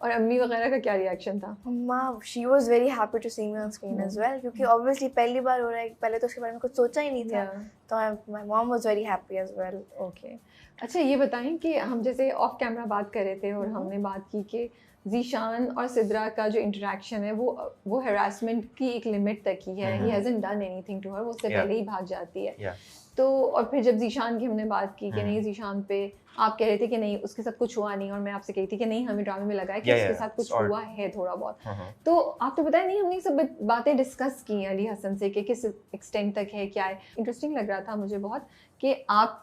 और अम्मी वगैरह का क्या रिएक्शन था? Mamma she was very happy to see me on screen as well, क्योंकि ऑब्वियसली पहली बार हो रहा है, पहले तो उसके बारे में कुछ सोचा ही नहीं था। या तो my mom was very happy as well. Okay. अच्छा ये बताएं कि हम जैसे ऑफ कैमरा बात कर रहे थे और हमने बात की कि ज़ीशान और सिद्रा का जो इंटरेक्शन है वो हरासमेंट की एक लिमिट तक ही है। He hasn't done anything to her, वो उससे पहले ही भाग जाती है। तो और फिर जब ज़ीशान की हमने बात की कि नहीं ज़ीशान पे आप कह रहे थे कि नहीं उसके साथ कुछ हुआ नहीं, और मैं आपसे कही थी कि नहीं हमें ड्रामे में लगा है कि उसके साथ कुछ हुआ है थोड़ा बहुत। तो आप तो बताया नहीं, हमने सब बातें डिस्कस की हैं अली हसन से कि किस एक्सटेंट तक है, क्या है। इंटरेस्टिंग लग रहा था मुझे बहुत कि आप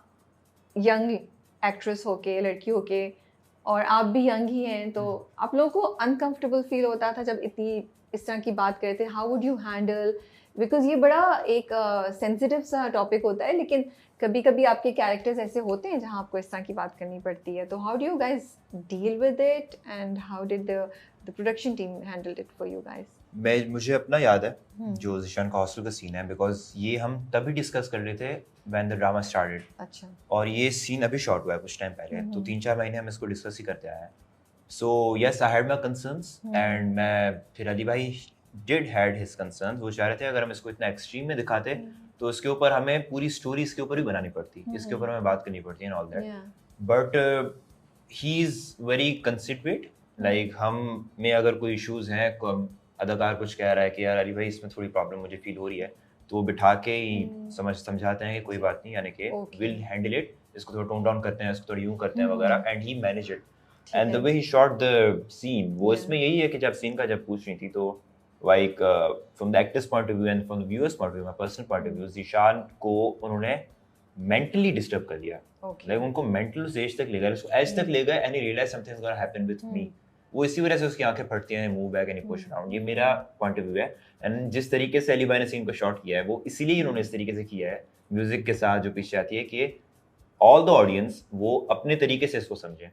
यंग एक्ट्रेस होके, लड़की होके, और आप भी यंग ही हैं, तो आप लोगों को अनकंफर्टेबल फील होता था जब इतनी इस तरह की बात करते? How would you handle, because ये बड़ा एक सेंसिटिव सा टॉपिक होता है, लेकिन कभी कभी आपके कैरेक्टर्स ऐसे होते हैं जहाँ आपको इस तरह की बात करनी पड़ती है। तो how do you guys deal with it and how did the production team handle it for you guys? मुझे अपना याद है जो ज़ीशान का हॉस्टल का सीन है, बिकॉज ये हम तभी डिस्कस कर रहे थे व्हेन द ड्रामा स्टार्टेड। अच्छा। और ये सीन अभी शॉर्ट हुआ है कुछ टाइम पहले, तो 3-4 महीने हम इसको डिस्कस ही करते आए हैं। So yes, I had my concerns and मैं फिर अली भाई डिड हैड हिज कंसर्न्स। वो चाह रहे थे अगर हम इसको इतना एक्सट्रीम में दिखाते तो इसके ऊपर हमें पूरी स्टोरी इसके ऊपर ही बनानी पड़ती, इसके ऊपर हमें बात करनी पड़ती and all that. But he is very considerate. Like हम में अगर कोई इश्यूज हैं, अदाकार कुछ कह रहा है कि यार अली भाई इसमें थोड़ी प्रॉब्लम मुझे फील हो रही है, तो वो बिठा के ही समझाते हैं कि कोई बात नहीं, यानी कि विल हैंडल इट, इसको थोड़ा टोन डाउन करते हैं, इसको थोड़ा यूं करते हैं वगैरह, and he manage it. And the way he shot the scene, वो इसमें यही है कि जब सीन का जब पूछ रही थी तो like from the actors point of view and from the viewers point of view, my personal point of view, Zeeshan को उन्होंने मेंटली डिस्टर्ब कर दिया। लाइक उनको मेंटल स्टेज तक ले गए, उसको एज तक ले गए, and he realise something is gonna happen with me. वो इसी वजह से उसकी आंखें फटती हैं, move back and push around. ये मेरा पॉइंट ऑफ व्यू है। एंड जिस तरीके से अली भाई ने सीन को शॉट किया है वो इसीलिए उन्होंने इस तरीके से किया है, म्यूजिक के साथ जो पीछे आती है, कि ऑल द ऑडियंस वो अपने तरीके से इसको समझें।